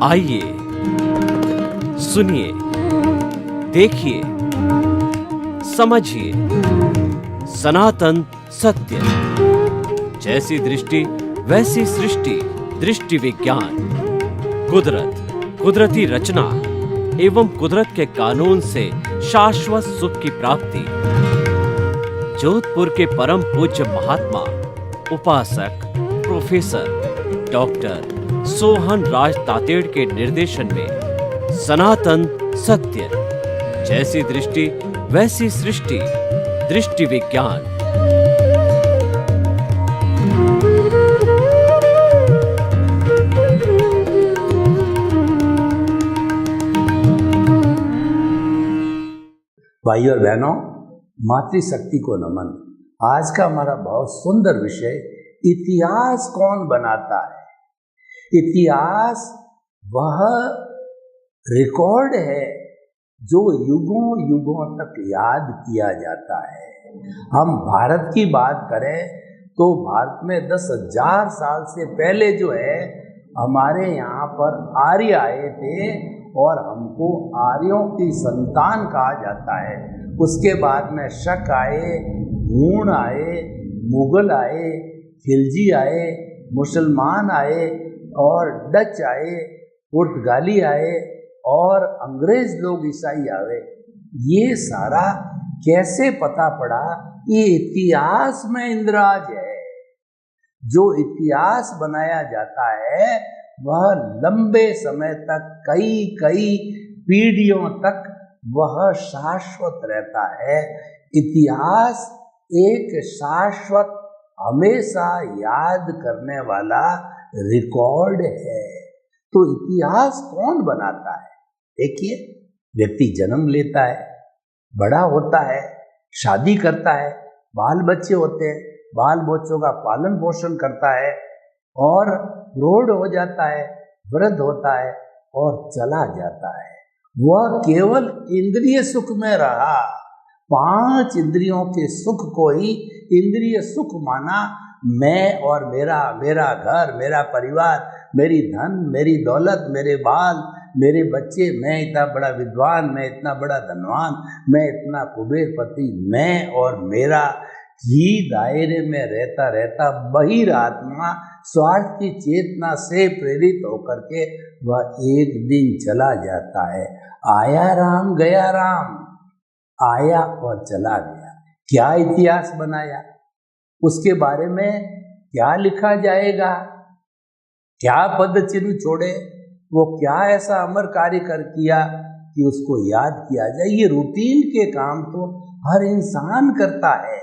आइए, सुनिए, देखिए, समझिए सनातन सत्य। जैसी दृष्टि वैसी सृष्टि, दृष्टि विज्ञान। कुदरत, कुदरती रचना एवं कुदरत के कानून से शाश्वत सुख की प्राप्ति। जोधपुर के परम पूज्य महात्मा उपासक प्रोफेसर डॉक्टर सोहन राज तातेड़ के निर्देशन में सनातन सत्य। जैसी दृष्टि वैसी सृष्टि, दृष्टि विज्ञान। भाइयों और बहनों, मातृशक्ति को नमन। आज का हमारा बहुत सुंदर विषय, इतिहास कौन बनाता है। इतिहास वह रिकॉर्ड है जो युगों युगों तक याद किया जाता है। हम भारत की बात करें तो भारत में 10,000 साल से पहले जो है हमारे यहाँ पर आर्य आए थे और हमको आर्यों की संतान कहा जाता है। उसके बाद में शक आए, हूण आए, मुगल आए, खिलजी आए, मुसलमान आए और डच आए, पुर्तगाली आए और अंग्रेज लोग ईसाई आए। ये सारा कैसे पता पड़ा? ये इतिहास में इंद्राज है। जो इतिहास बनाया जाता है वह लंबे समय तक, कई पीढ़ियों तक वह शाश्वत रहता है। इतिहास एक शाश्वत, हमेशा याद करने वाला रिकॉर्ड है। तो इतिहास कौन बनाता है? देखिए, व्यक्ति जन्म लेता है, बड़ा होता है, शादी करता है, बाल बच्चे होते हैं, बाल बच्चों का पालन पोषण करता है और प्रौढ़ हो जाता है, वृद्ध होता है और चला जाता है। वह केवल इंद्रिय सुख में रहा, 5 इंद्रियों के सुख को ही इंद्रिय सुख माना। मैं और मेरा घर, मेरा परिवार, मेरी धन, मेरी दौलत, मेरे बाल, मेरे बच्चे, मैं इतना बड़ा विद्वान, मैं इतना बड़ा धनवान, मैं इतना कुबेरपति, मैं और मेरा ही दायरे में रहता रहता बहिरात्मा स्वार्थ की चेतना से प्रेरित होकर के वह एक दिन चला जाता है। आया राम गया राम, आया और चला गया। क्या इतिहास बनाया? उसके बारे में क्या लिखा जाएगा? क्या पद चिन्ह छोड़े? वो क्या ऐसा अमर कार्य कर किया कि उसको याद किया जाए? ये रूटीन के काम तो हर इंसान करता है,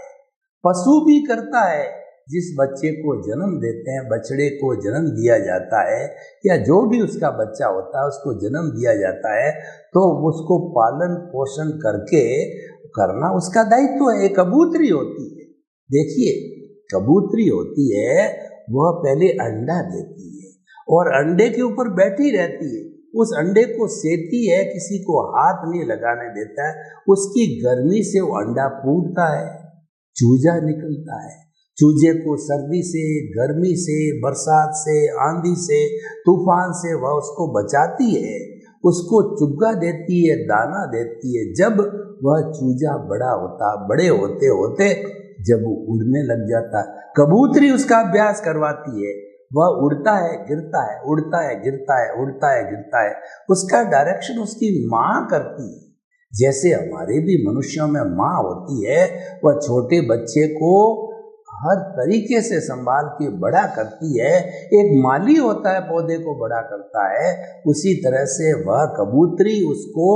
पशु भी करता है। जिस बच्चे को जन्म देते हैं, बछड़े को जन्म दिया जाता है या जो भी उसका बच्चा होता है उसको जन्म दिया जाता है, तो उसको पालन पोषण करके करना उसका दायित्व है। कबूतरी होती है, देखिए कबूतरी होती है, वह पहले अंडा देती है और अंडे के ऊपर बैठी रहती है। उस अंडे को सेती है, किसी को हाथ नहीं लगाने देता है। उसकी गर्मी से वो अंडा फूटता है, चूजा निकलता है। चूजे को सर्दी से, गर्मी से, बरसात से, आंधी से, तूफान से वह उसको बचाती है, उसको चुग्गा देती है, दाना देती है। जब वह चूजा बड़े होते होते जब वो उड़ने लग जाता है, कबूतरी उसका अभ्यास करवाती है। वह उड़ता है, गिरता है, उड़ता है, गिरता है, उड़ता है, गिरता है। उसका डायरेक्शन उसकी माँ करती है। जैसे हमारे भी मनुष्यों में माँ होती है, वह छोटे बच्चे को हर तरीके से संभाल के बड़ा करती है। एक माली होता है, पौधे को बड़ा करता है, उसी तरह से वह कबूतरी उसको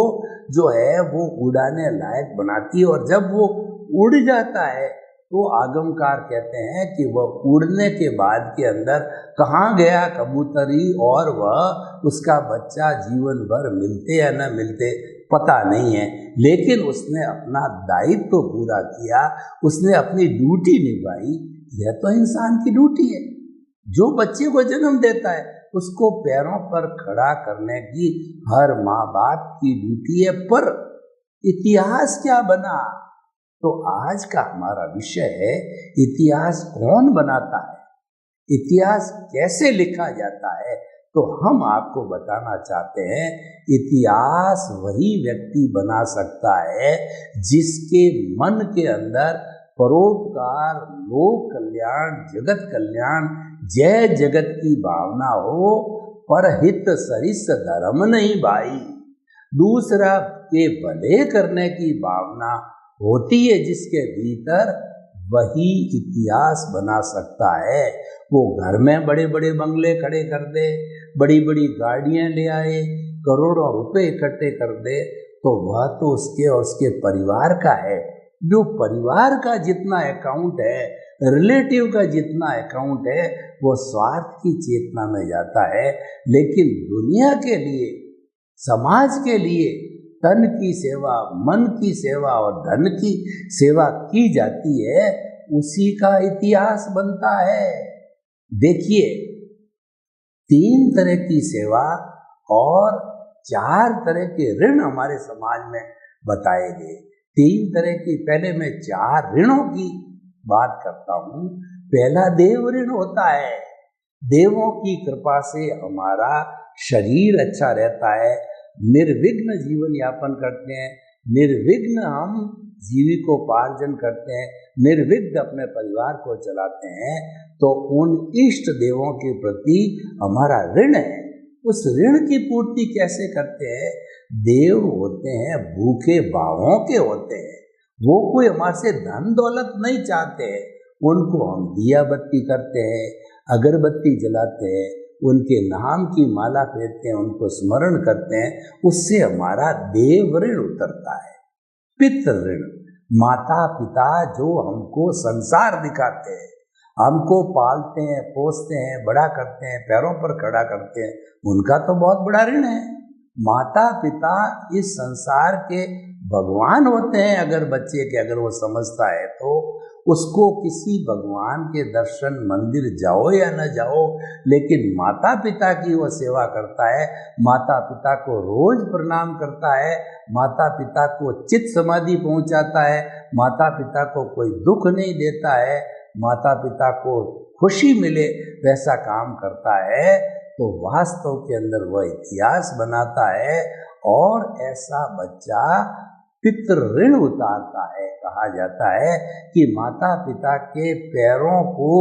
जो है वो उड़ाने लायक बनाती है। और जब वो उड़ जाता है तो आगमकार कहते हैं कि वह उड़ने के बाद के अंदर कहाँ गया कबूतरी और वह उसका बच्चा जीवन भर मिलते या न मिलते पता नहीं है। लेकिन उसने अपना दायित्व तो पूरा किया, उसने अपनी ड्यूटी निभाई। यह तो इंसान की ड्यूटी है। जो बच्चे को जन्म देता है उसको पैरों पर खड़ा करने की हर माँ बाप की ड्यूटी है। पर इतिहास क्या बना? तो आज का हमारा विषय है, इतिहास कौन बनाता है, इतिहास कैसे लिखा जाता है। तो हम आपको बताना चाहते हैं, इतिहास वही व्यक्ति बना सकता है जिसके मन के अंदर परोपकार, लोक कल्याण, जगत कल्याण, जय जगत की भावना हो, परहित सरिस धर्म नहीं भाई, दूसरा के भले करने की भावना होती है जिसके भीतर, वही इतिहास बना सकता है। वो घर में बड़े बड़े बंगले खड़े कर दे, बड़ी बड़ी गाड़ियां ले आए, करोड़ों रुपए इकट्ठे कर दे, तो वह तो उसके और उसके परिवार का है। जो परिवार का जितना अकाउंट है, रिलेटिव का जितना अकाउंट है, वो स्वार्थ की चेतना में जाता है। लेकिन दुनिया के लिए, समाज के लिए तन की सेवा, मन की सेवा और धन की सेवा की जाती है, उसी का इतिहास बनता है। देखिए, 3 तरह की सेवा और 4 तरह के ऋण हमारे समाज में बताए गए। 3 तरह की, पहले मैं 4 ऋणों की बात करता हूँ। पहला देव ऋण होता है। देवों की कृपा से हमारा शरीर अच्छा रहता है, निर्विघ्न जीवन यापन करते हैं, निर्विघ्न हम जीविकोपार्जन करते हैं, निर्विघ्न अपने परिवार को चलाते हैं। तो उन इष्ट देवों के प्रति हमारा ऋण है। उस ऋण की पूर्ति कैसे करते हैं? देव होते हैं भूखे भावों के होते हैं, वो कोई हमारे से धन दौलत नहीं चाहते हैं। उनको हम दिया बत्ती करते हैं, अगरबत्ती जलाते हैं, उनके नाम की माला फेरते हैं, उनको स्मरण करते हैं, उससे हमारा देव ऋण उतरता है। पितृ ऋण, माता पिता जो हमको संसार दिखाते हैं, हमको पालते हैं, पोसते हैं, बड़ा करते हैं, पैरों पर खड़ा करते हैं, उनका तो बहुत बड़ा ऋण है। माता पिता इस संसार के भगवान होते हैं। अगर बच्चे के, अगर वो समझता है तो उसको किसी भगवान के दर्शन, मंदिर जाओ या न जाओ, लेकिन माता पिता की वो सेवा करता है, माता पिता को रोज प्रणाम करता है, माता पिता को चित्त समाधि पहुंचाता है, माता पिता को कोई दुख नहीं देता है, माता पिता को खुशी मिले वैसा काम करता है, तो वास्तव के अंदर वह इतिहास बनाता है और ऐसा बच्चा पितृ ऋण उतारता है। कहा जाता है कि माता पिता के पैरों को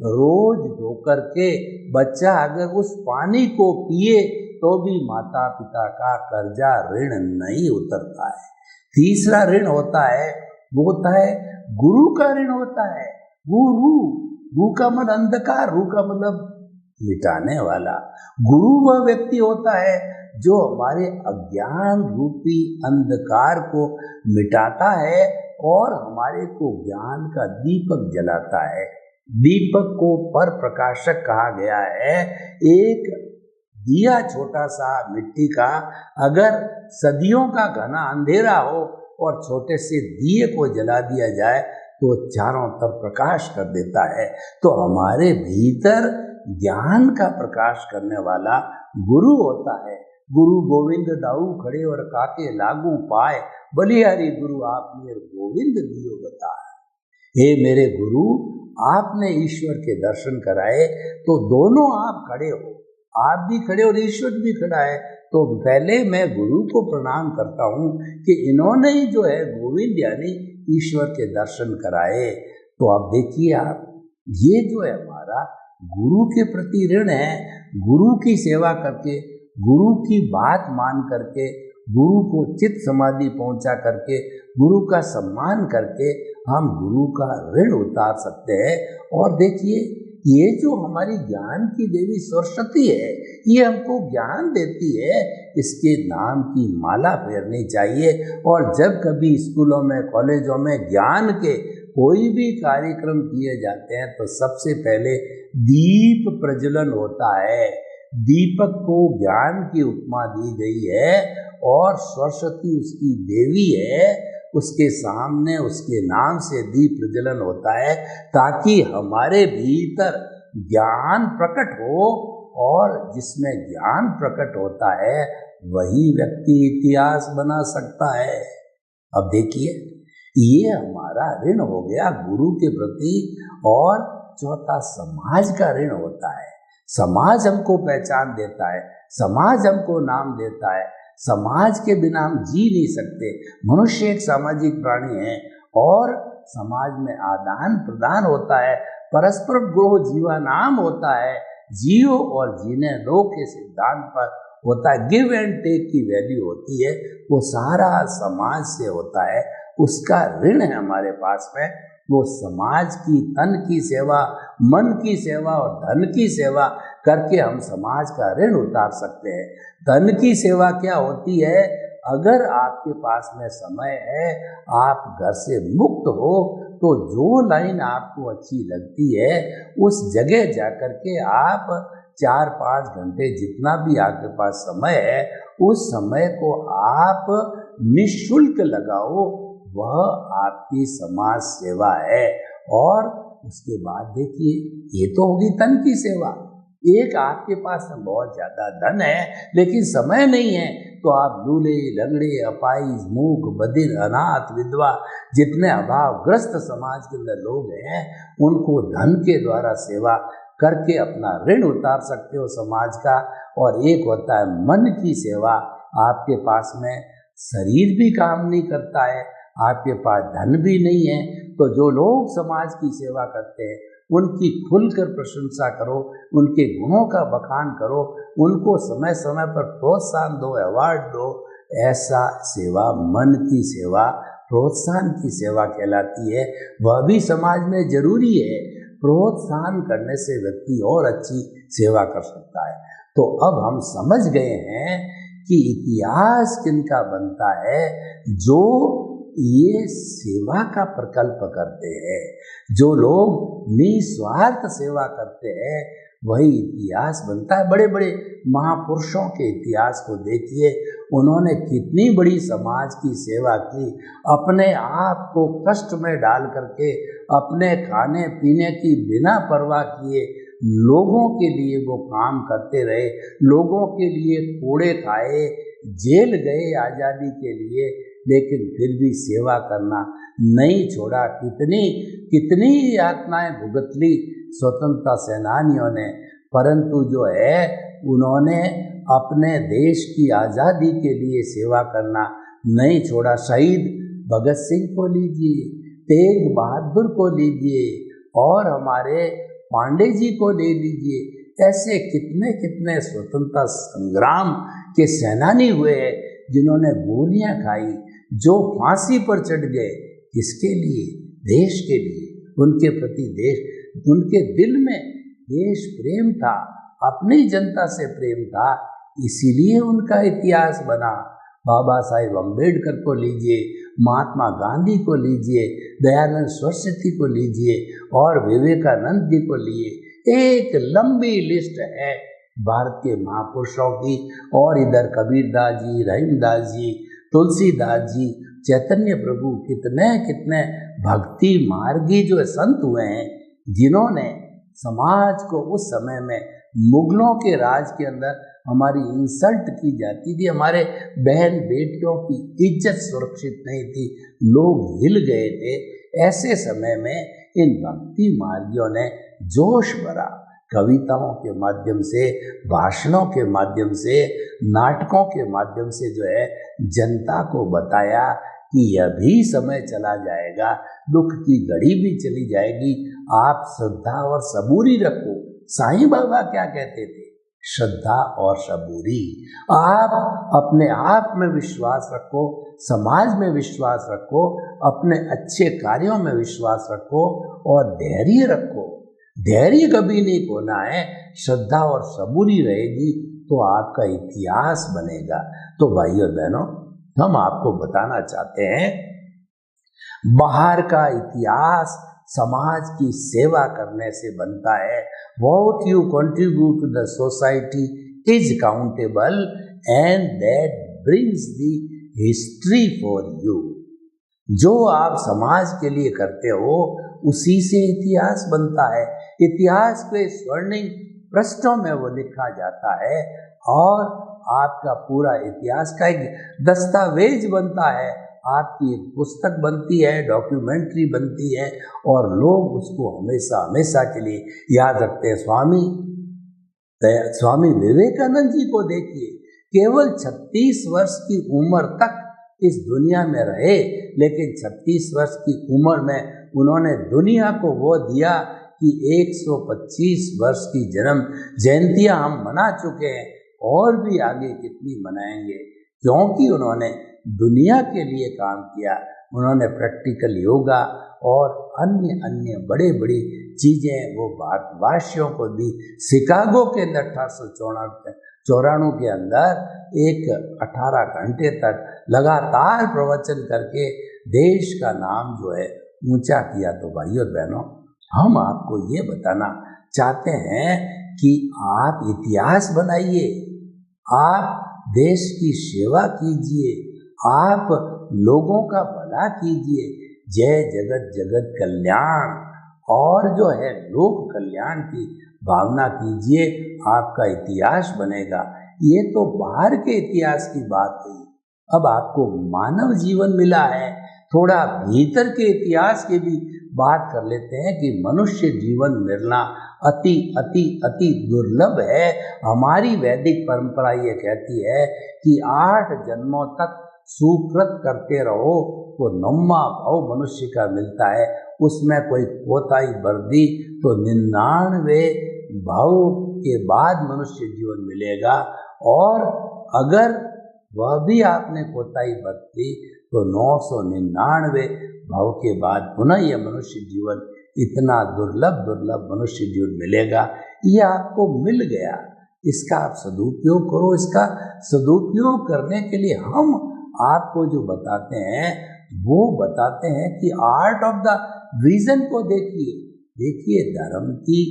रोज धोकर के बच्चा अगर उस पानी को पिए तो भी माता पिता का कर्जा, ऋण नहीं उतरता है। तीसरा ऋण होता है, वो होता है गुरु का ऋण होता है। गुरु, गु का मतलब अंधकार, रू का मतलब मिटाने वाला। गुरु वह व्यक्ति होता है जो हमारे अज्ञान रूपी अंधकार को मिटाता है और हमारे को ज्ञान का दीपक जलाता है। दीपक को पर प्रकाशक कहा गया है। एक दिया छोटा सा मिट्टी का, अगर सदियों का घना अंधेरा हो और छोटे से दिए को जला दिया जाए तो चारों तरफ प्रकाश कर देता है। तो हमारे भीतर ज्ञान का प्रकाश करने वाला गुरु होता है। गुरु गोविंद दाऊ खड़े और काके लागू पाए, बलिहारी गुरु आप मेरे गोविंद दियो बताए। हे मेरे गुरु, आपने ईश्वर के दर्शन कराए, तो दोनों आप खड़े हो, आप भी खड़े और ईश्वर भी खड़ा है। तो पहले मैं गुरु को प्रणाम करता हूँ कि इन्होंने ही जो है गोविंद यानी ईश्वर के दर्शन कराए। तो आप देखिए, आप ये जो है हमारा गुरु के प्रति ऋण है। गुरु की सेवा करके, गुरु की बात मान करके, गुरु को चित्त समाधि पहुंचा करके, गुरु का सम्मान करके हम गुरु का ऋण उतार सकते हैं। और देखिए, ये जो हमारी ज्ञान की देवी सरस्वती है, ये हमको ज्ञान देती है, इसके नाम की माला फेरनी चाहिए। और जब कभी स्कूलों में, कॉलेजों में ज्ञान के कोई भी कार्यक्रम किए जाते हैं तो सबसे पहले दीप प्रज्वलन होता है। दीपक को ज्ञान की उपमा दी गई है और सरस्वती उसकी देवी है। उसके सामने उसके नाम से दीप प्रज्वलन होता है ताकि हमारे भीतर ज्ञान प्रकट हो, और जिसमें ज्ञान प्रकट होता है वही व्यक्ति इतिहास बना सकता है। अब देखिए, ये हमारा ऋण हो गया गुरु के प्रति। और चौथा समाज का ऋण होता है। समाज हमको पहचान देता है, समाज हमको नाम देता है। समाज के बिना हम जी नहीं सकते। मनुष्य एक सामाजिक प्राणी है और समाज में आदान प्रदान होता है, परस्पर ग्रोह जीवानाम होता है, जियो और जीने दो के सिद्धांत पर होता है। गिव एंड टेक की वैल्यू होती है, वो सारा समाज से होता है। उसका ऋण है हमारे पास में। वो समाज की तन की सेवा, मन की सेवा और धन की सेवा करके हम समाज का ऋण उतार सकते हैं। धन की सेवा क्या होती है? अगर आपके पास में समय है, आप घर से मुक्त हो, तो जो लाइन आपको अच्छी लगती है उस जगह जाकर के आप 4-5 घंटे जितना भी आपके पास समय है उस समय को आप निःशुल्क लगाओ। वह आपकी समाज सेवा है। और उसके बाद देखिए, ये तो होगी तन की सेवा। एक आपके पास बहुत ज़्यादा धन है लेकिन समय नहीं है, तो आप लूले, लंगड़े, अपाहिज, मूक, बधिर, अनाथ, विधवा, जितने अभावग्रस्त समाज के अंदर लोग हैं उनको धन के द्वारा सेवा करके अपना ऋण उतार सकते हो समाज का। और एक होता है मन की सेवा। आपके पास में शरीर भी काम नहीं करता है, आपके पास धन भी नहीं है, तो जो लोग समाज की सेवा करते हैं उनकी खुलकर प्रशंसा करो, उनके गुणों का बखान करो, उनको समय समय पर प्रोत्साहन दो, अवार्ड दो। ऐसा सेवा मन की सेवा, प्रोत्साहन की सेवा कहलाती है। वह भी समाज में जरूरी है। प्रोत्साहन करने से व्यक्ति और अच्छी सेवा कर सकता है। तो अब हम समझ गए हैं कि इतिहास किनका बनता है? जो ये सेवा का प्रकल्प करते हैं, जो लोग निस्वार्थ सेवा करते हैं, वही इतिहास बनता है। बड़े बड़े महापुरुषों के इतिहास को देखिए, उन्होंने कितनी बड़ी समाज की सेवा की। अपने आप को कष्ट में डाल करके, अपने खाने पीने की बिना परवाह किए लोगों के लिए वो काम करते रहे। लोगों के लिए कोड़े खाए, जेल गए आज़ादी के लिए, लेकिन फिर भी सेवा करना नहीं छोड़ा। कितनी कितनी यातनाएं भुगत ली स्वतंत्रता सेनानियों ने, परंतु जो है उन्होंने अपने देश की आज़ादी के लिए सेवा करना नहीं छोड़ा। शहीद भगत सिंह को लीजिए, तेग बहादुर को लीजिए और हमारे पांडे जी को ले लीजिए। ऐसे कितने कितने स्वतंत्रता संग्राम के सेनानी हुए जिन्होंने गोलियां खाई, जो फांसी पर चढ़ गए। किसके लिए? देश के लिए। उनके प्रति देश, उनके दिल में देश प्रेम था, अपनी जनता से प्रेम था, इसीलिए उनका इतिहास बना। बाबा साहेब अम्बेडकर को लीजिए, महात्मा गांधी को लीजिए, दयानंद सरस्वती को लीजिए और विवेकानंद जी को लिए। एक लंबी लिस्ट है भारत के महापुरुषों की। और इधर कबीरदास जी, रहीमदास जी, तुलसीदास जी, चैतन्य प्रभु, कितने कितने भक्ति मार्गी जो संत हुए हैं, जिन्होंने समाज को उस समय में मुगलों के राज के अंदर हमारी इंसल्ट की जाती थी, हमारे बहन बेटियों की इज्जत सुरक्षित नहीं थी, लोग हिल गए थे। ऐसे समय में इन भक्ति मार्गियों ने जोश भरा। कविताओं के माध्यम से, भाषणों के माध्यम से, नाटकों के माध्यम से जो है जनता को बताया कि यह भी समय चला जाएगा, दुख की घड़ी भी चली जाएगी, आप श्रद्धा और सबूरी रखो। साईं बाबा क्या कहते थे? श्रद्धा और सबूरी। आप अपने आप में विश्वास रखो, समाज में विश्वास रखो, अपने अच्छे कार्यों में विश्वास रखो और धैर्य रखो। धैर्य कभी नहीं खोना है। श्रद्धा और सबूरी रहेगी तो आपका इतिहास बनेगा। तो भाइयों बहनों, हम आपको बताना चाहते हैं, बाहर का इतिहास समाज की सेवा करने से बनता है। What you contribute to the society is countable and that brings the history for you. जो आप समाज के लिए करते हो उसी से इतिहास बनता है। इतिहास के स्वर्णिम पृष्ठों में वो लिखा जाता है और आपका पूरा इतिहास का एक दस्तावेज बनता है, आपकी एक पुस्तक बनती है, डॉक्यूमेंट्री बनती है और लोग उसको हमेशा हमेशा के लिए याद रखते हैं। स्वामी स्वामी विवेकानंद जी को देखिए, केवल 36 वर्ष की उम्र तक इस दुनिया में रहे, लेकिन 36 वर्ष की उम्र में उन्होंने दुनिया को वो दिया कि 125 वर्ष की जन्म जयंतियां हम मना चुके हैं, और भी आगे कितनी मनाएंगे, क्योंकि उन्होंने दुनिया के लिए काम किया। उन्होंने प्रैक्टिकल योगा और अन्य अन्य बड़े बड़ी चीज़ें वो भारतवासियों को दी। शिकागो के अंदर 1894 के अंदर एक 18 घंटे तक लगातार प्रवचन करके देश का नाम जो है ऊंचा किया। तो भाइयों बहनों, हम आपको ये बताना चाहते हैं कि आप इतिहास बनाइए, आप देश की सेवा कीजिए, आप लोगों का भला कीजिए। जय जगत जगत कल्याण और जो है लोक कल्याण की भावना कीजिए, आपका इतिहास बनेगा। ये तो बाहर के इतिहास की बात है। अब आपको मानव जीवन मिला है, थोड़ा भीतर के इतिहास की भी बात कर लेते हैं कि मनुष्य जीवन मिलना अति अति अति दुर्लभ है। हमारी वैदिक परंपरा ये कहती है कि 8 जन्मों तक सुकृत करते रहो तो 9वां भाव मनुष्य का मिलता है। उसमें कोई कोताही बरती तो 99 भाव के बाद मनुष्य जीवन मिलेगा, और अगर वह भी आपने कोताही बरती तो 999 भाव के बाद पुनः यह मनुष्य जीवन इतना दुर्लभ मनुष्य जीवन मिलेगा। ये आपको मिल गया, इसका आप सदुपयोग करो। इसका सदुपयोग करने के लिए हम आपको जो बताते हैं वो बताते हैं कि आर्ट ऑफ द विजन को देखिए। धर्म की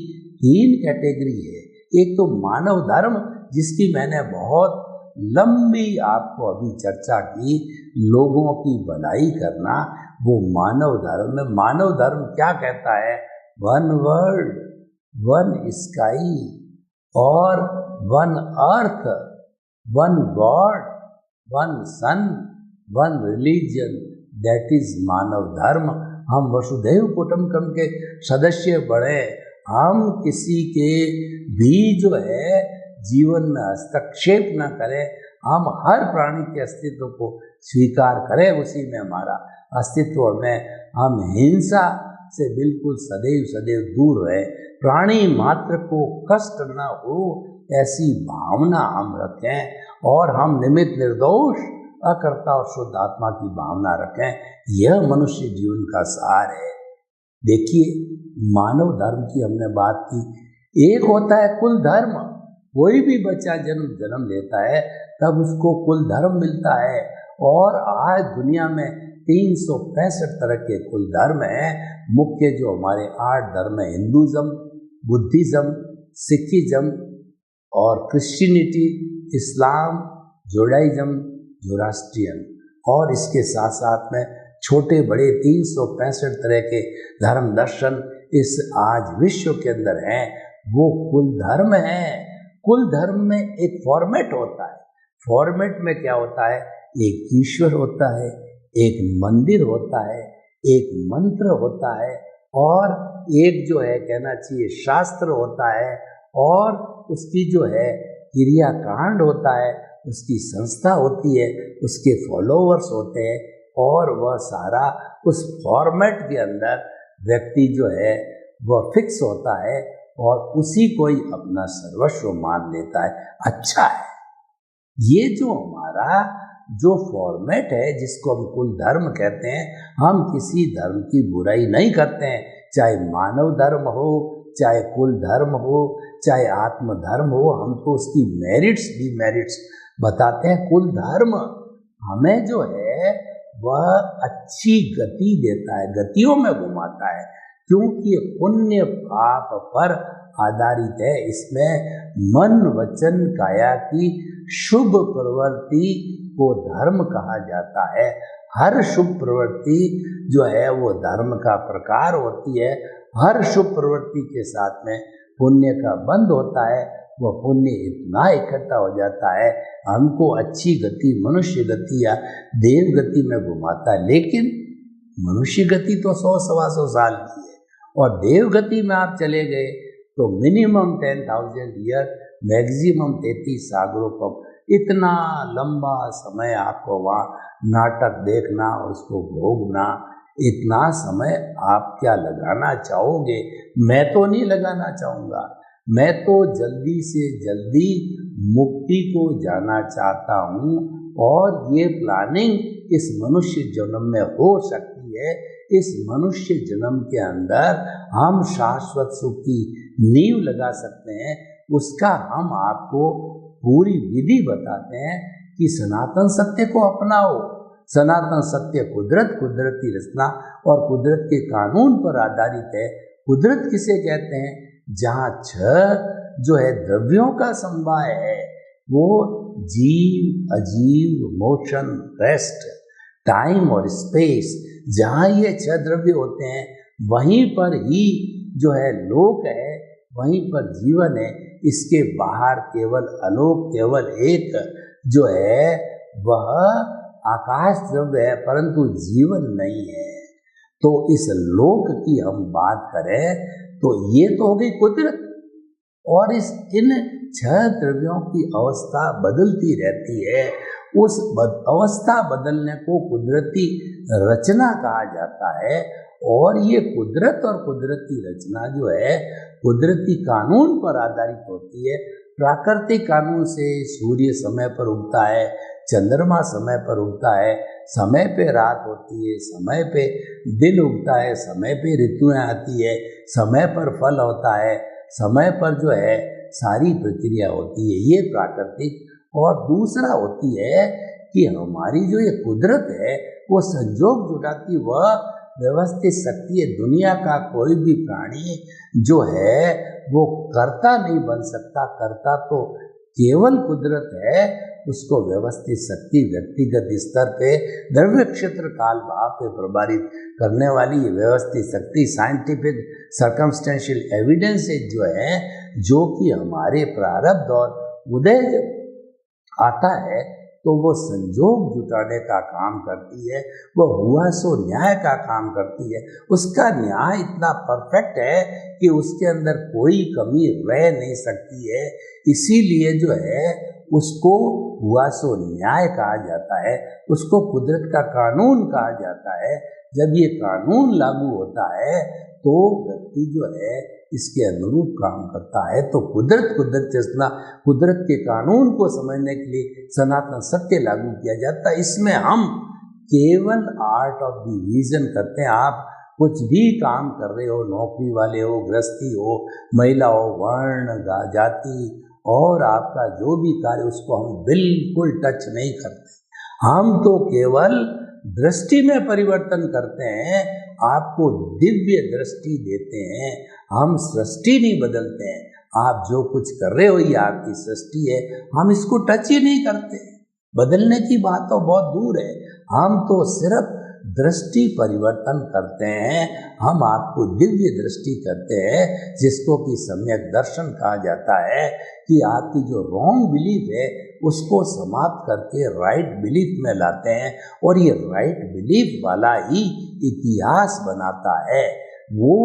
3 कैटेगरी है। एक तो मानव धर्म, जिसकी मैंने बहुत लंबी आपको अभी चर्चा की, लोगों की भलाई करना, वो मानव धर्म है। मानव धर्म क्या कहता है? 1 वर्ल्ड, 1 स्काई और 1 earth, 1 God, 1 sun, 1 religion, that is मानव धर्म। हम वसुधैव कुटुंबकम के सदस्य बड़े, हम किसी के भी जो है जीवन में हस्तक्षेप न करें, हम हर प्राणी के अस्तित्व को स्वीकार करें, उसी में हमारा अस्तित्व में हम हिंसा से बिल्कुल सदैव दूर रहे, प्राणी मात्र को कष्ट न हो ऐसी भावना हम रखें, और हम निमित्त निर्दोष अकर्ता और शुद्ध आत्मा की भावना रखें। यह मनुष्य जीवन का सार है। देखिए, मानव धर्म की हमने बात की। एक होता है कुल धर्म। कोई भी बच्चा जन्म लेता है तब उसको कुल धर्म मिलता है, और आज दुनिया में 365 तरह के कुल धर्म हैं। मुख्य जो हमारे 8 धर्म है, हिंदुज़म, बुद्धिज़्म, सिखिज़्म और क्रिश्चियनिटी, इस्लाम, जुडाइज़्म, ज़ोरास्ट्रियन, और इसके साथ साथ में छोटे बड़े 365 तरह के धर्म दर्शन इस आज विश्व के अंदर हैं, वो कुल धर्म है। कुल धर्म में एक फॉर्मेट होता है। फॉर्मेट में क्या होता है? एक ईश्वर होता है, एक मंदिर होता है, एक मंत्र होता है, और एक जो है कहना चाहिए शास्त्र होता है, और उसकी जो है क्रियाकांड होता है, उसकी संस्था होती है, उसके फॉलोवर्स होते हैं, और वह सारा उस फॉर्मेट के अंदर व्यक्ति जो है वह फिक्स होता है और उसी को ही अपना सर्वस्व मान लेता है। अच्छा है, ये जो हमारा जो फॉर्मेट है जिसको हम कुल धर्म कहते हैं, हम किसी धर्म की बुराई नहीं करते हैं, चाहे मानव धर्म हो, चाहे कुल धर्म हो, चाहे आत्म धर्म हो, हम तो उसकी मेरिट्स डिमेरिट्स बताते हैं। कुल धर्म हमें जो है वह अच्छी गति देता है, गतियों में घुमाता है, क्योंकि पुण्य पाप पर आधारित है। इसमें मन वचन काया की शुभ प्रवृत्ति को धर्म कहा जाता है। हर शुभ प्रवृत्ति जो है वो धर्म का प्रकार होती है। हर शुभ प्रवृत्ति के साथ में पुण्य का बंध होता है। वह पुण्य इतना इकट्ठा हो जाता है, हमको अच्छी गति, मनुष्य गति या देव गति में घुमाता है। लेकिन मनुष्य गति तो 100-125 साल की है, और देव गति में आप चले गए तो मिनिमम 10,000 ईयर, मैक्सिमम 33 सागरों पर इतना लंबा समय आपको वहाँ नाटक देखना और उसको भोगना, इतना समय आप क्या लगाना चाहोगे? मैं तो नहीं लगाना चाहूँगा। मैं तो जल्दी से जल्दी मुक्ति को जाना चाहता हूँ और ये प्लानिंग इस मनुष्य जन्म में हो सकती है। इस मनुष्य जन्म के अंदर हम शाश्वत सुख की नींव लगा सकते हैं। उसका हम आपको पूरी विधि बताते हैं कि सनातन सत्य को अपनाओ। सनातन सत्य कुदरत, कुदरती रचना और कुदरत के कानून पर आधारित है। कुदरत किसे कहते हैं? जहाँ छह जो है द्रव्यों का समवाय है, वो जीव, अजीव, मोशन, रेस्ट, टाइम और स्पेस, जहाँ ये छह द्रव्य होते हैं वहीं पर ही जो है लोक है, वहीं पर जीवन है। इसके बाहर केवल आलोक, केवल एक जो है वह आकाश द्रव्य है, परंतु जीवन नहीं है। तो इस लोक की हम बात करें तो ये तो हो गई कुदरत, और इन छह द्रव्यों की अवस्था बदलती रहती है। उस अवस्था बदलने को कुदरती रचना कहा जाता है। और ये कुदरत और कुदरती रचना जो है कुदरती कानून पर आधारित होती है। प्राकृतिक कानून से सूर्य समय पर उगता है, चंद्रमा समय पर उगता है, समय पे रात होती है, समय पे दिन उगता है, समय पे ऋतुएं आती है, समय पर फल होता है, समय पर जो है सारी प्रक्रिया होती है, ये प्राकृतिक। और दूसरा होती है कि हमारी जो ये कुदरत है वो संजोग जुटाती, वह व्यवस्थित शक्ति है। दुनिया का कोई भी प्राणी जो है वो कर्ता नहीं बन सकता, कर्ता तो केवल कुदरत है। उसको व्यवस्थित शक्ति व्यक्तिगत स्तर पे द्रव्य क्षेत्र काल भाव पे प्रभावित करने वाली व्यवस्थित शक्ति साइंटिफिक सर्कमस्टेंशियल एविडेंस जो है, जो कि हमारे प्रारब्ध और उदय आता है तो वो संजोग जुटाने का काम करती है, वो हुआ सो न्याय का काम करती है। उसका न्याय इतना परफेक्ट है कि उसके अंदर कोई कमी रह नहीं सकती है। इसीलिए जो है उसको हुआ सो न्याय कहा जाता है, उसको कुदरत का कानून कहा जाता है। जब ये कानून लागू होता है तो व्यक्ति जो है इसके अनुरूप काम करता है। तो कुदरत रचना, कुदरत के कानून को समझने के लिए सनातन सत्य लागू किया जाता है। इसमें हम केवल आर्ट ऑफ द विजन करते हैं। आप कुछ भी काम कर रहे हो, नौकरी वाले हो, गृहस्थी हो, महिला हो, वर्ण, जाति और आपका जो भी कार्य, उसको हम बिल्कुल टच नहीं करते। हम तो केवल दृष्टि में परिवर्तन करते हैं, आपको दिव्य दृष्टि देते हैं। हम सृष्टि नहीं बदलते हैं। आप जो कुछ कर रहे हो ये आपकी सृष्टि है, हम इसको टच ही नहीं करते। बदलने की बात तो बहुत दूर है, हम तो सिर्फ दृष्टि परिवर्तन करते हैं। हम आपको दिव्य दृष्टि करते हैं, जिसको कि सम्यक दर्शन कहा जाता है, कि आपकी जो रॉन्ग बिलीफ है उसको समाप्त करके राइट बिलीफ में लाते हैं। और ये राइट बिलीफ वाला ही इतिहास बनाता है। वो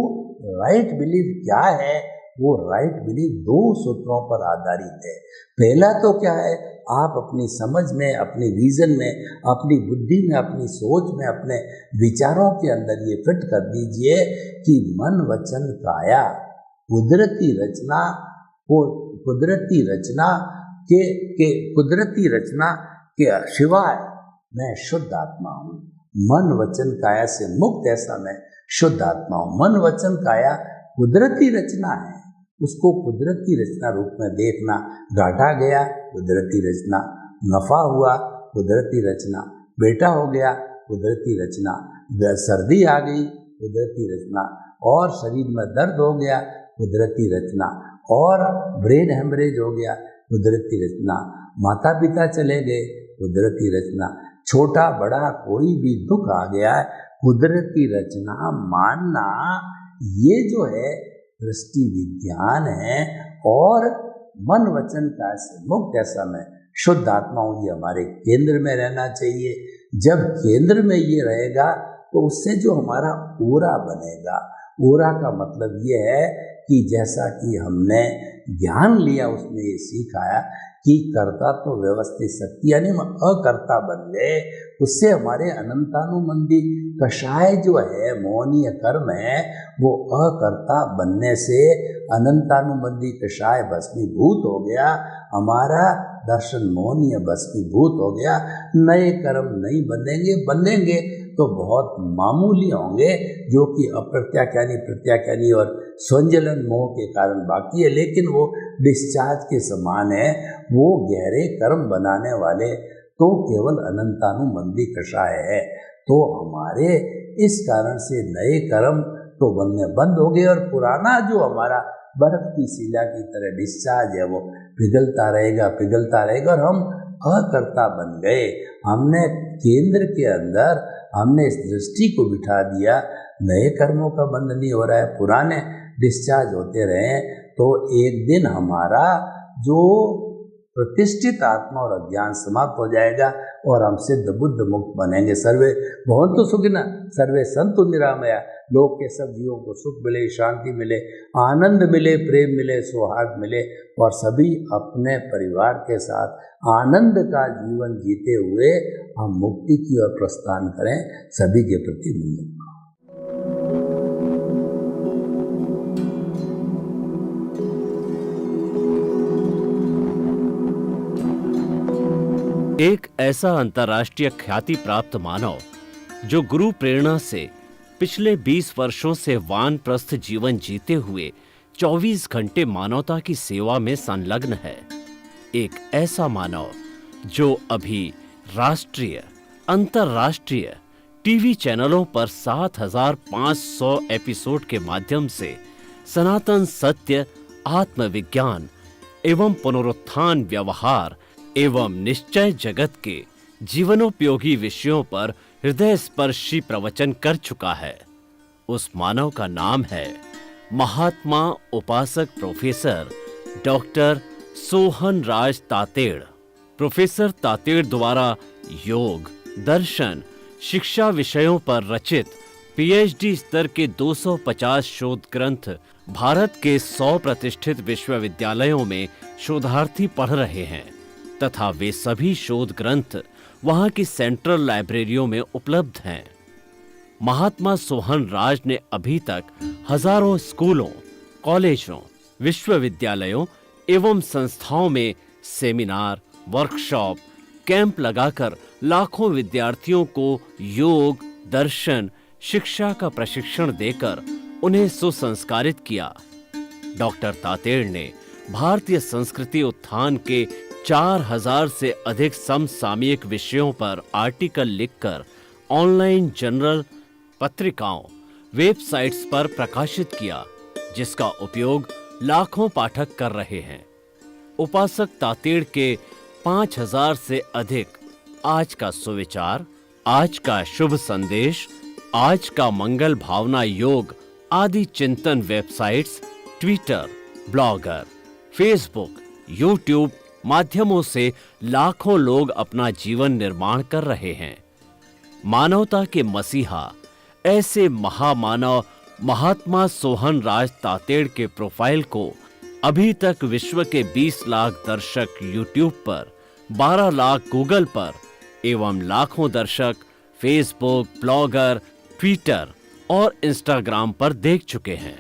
राइट बिलीफ क्या है? वो राइट बिलीफ दो सूत्रों पर आधारित है। पहला तो क्या है, आप अपनी समझ में, अपने विजन में, अपनी बुद्धि में, अपनी सोच में, अपने विचारों के अंदर ये फिट कर दीजिए कि मन वचन काया कुदरती रचना को, कुदरती रचना के सिवाय मैं शुद्ध आत्मा हूँ। मन वचन काया से मुक्त ऐसा मैं शुद्ध आत्मा हूँ। मन वचन काया कुदरती रचना है, उसको कुदरती रचना रूप में देखना। घाटा गया, कुदरती रचना। नफा हुआ, कुदरती रचना। बेटा हो गया, कुदरती रचना। सर्दी आ गई, कुदरती रचना। और शरीर में दर्द हो गया, कुदरती रचना। और ब्रेन हेमरेज हो गया, कुदरती रचना। माता पिता चले गए, कुदरती रचना। छोटा बड़ा कोई भी दुख आ गया, कुदरती रचना मानना, ये जो है दृष्टि विज्ञान है। और मन वचन का से मुक्त ऐसा मैं शुद्ध आत्मा हूँ, ये हमारे केंद्र में रहना चाहिए। जब केंद्र में ये रहेगा तो उससे जो हमारा ओरा बनेगा, ओरा का मतलब ये है कि जैसा कि हमने ज्ञान लिया उसमें ये सिखाया कि कर्ता तो व्यवस्थित शक्ति, यानी हम अकर्ता बन गए। उससे हमारे अनंतानुबंधी कषाय जो है, मोहनीय कर्म है, वो अकर्ता बनने से अनंतानुबंधी कषाय भस्मीभूत हो गया। हमारा दर्शन मोहनीय भस्मीभूत हो गया। नए कर्म नहीं बनेंगे तो बहुत मामूली होंगे, जो कि अप्रत्याख्यानी, प्रत्याख्यानी और स्वंजलन मोह के कारण बाकी है, लेकिन वो डिस्चार्ज के समान है। वो गहरे कर्म बनाने वाले तो केवल अनंतानुबंधी कषाय है। तो हमारे इस कारण से नए कर्म तो बनने बंद हो गए, और पुराना जो हमारा बर्फ की शिला की तरह डिस्चार्ज है वो पिघलता रहेगा, और हम अकर्ता बन गए। हमने केंद्र के अंदर हमने इस दृष्टि को बिठा दिया, नए कर्मों का बंध नहीं हो रहा है, पुराने डिस्चार्ज होते रहे, तो एक दिन हमारा जो प्रतिष्ठित आत्मा और अज्ञान समाप्त हो जाएगा और हम सिद्ध बुद्ध मुक्त बनेंगे। सर्वे भवन्तु सुखिनः, सर्वे सन्तु निरामया। लोक के सब जीवों को सुख मिले, शांति मिले, आनंद मिले, प्रेम मिले, सौहार्द मिले, और सभी अपने परिवार के साथ आनंद का जीवन जीते हुए हम मुक्ति की ओर प्रस्थान करें। सभी के प्रति मंगल। एक ऐसा अंतर्राष्ट्रीय ख्याति प्राप्त मानव जो गुरु प्रेरणा से पिछले 20 वर्षों से वानप्रस्थ जीवन जीते हुए 24 घंटे मानवता की सेवा में संलग्न है। एक ऐसा मानव जो अभी राष्ट्रीय, अंतर्राष्ट्रीय टीवी चैनलों पर 7,500 एपिसोड के माध्यम से सनातन सत्य, आत्मविज्ञान एवं पुनरुत्थान, व्यवहार एवं निश्चय जगत के जीवनोपयोगी विषयों पर हृदय स्पर्शी प्रवचन कर चुका है। उस मानव का नाम है महात्मा उपासक प्रोफेसर डॉक्टर सोहन राज तातेड़। प्रोफेसर तातेड़ द्वारा योग, दर्शन, शिक्षा विषयों पर रचित पीएचडी स्तर के 250 शोध ग्रंथ भारत के 100 प्रतिष्ठित विश्वविद्यालयों में शोधार्थी पढ़ रहे हैं, तथा वे सभी शोध ग्रंथ वहां की सेंट्रल लाइब्रेरियों में उपलब्ध हैं। महात्मा सोहन राज ने अभी तक हजारों स्कूलों, कॉलेजों, विश्वविद्यालयों एवं संस्थाओं में सेमिनार, वर्कशॉप, कैंप लगाकर लाखों विद्यार्थियों को योग, दर्शन, शिक्षा का प्रशिक्षण देकर उन्हें सुसंस्कारित किया। डॉक्टर तातेड़ ने भारतीय संस्कृति उत्थान के 4000 से अधिक समसामयिक विषयों पर आर्टिकल लिखकर ऑनलाइन जर्नल, पत्रिकाओं, वेबसाइट्स पर प्रकाशित किया, जिसका उपयोग लाखों पाठक कर रहे हैं। उपासक तातेड़ के 5000 से अधिक आज का सुविचार, आज का शुभ संदेश, आज का मंगल भावना योग आदि चिंतन websites, Twitter, blogger, Facebook, YouTube माध्यमों से लाखों लोग अपना जीवन निर्माण कर रहे हैं। मानवता के मसीहा ऐसे महामानव महात्मा सोहन राज तातेड़ के प्रोफाइल को अभी तक विश्व के 20 लाख दर्शक यूट्यूब पर, 12 लाख गूगल पर एवं लाखों दर्शक फेसबुक, ब्लॉगर, ट्विटर और इंस्टाग्राम पर देख चुके हैं।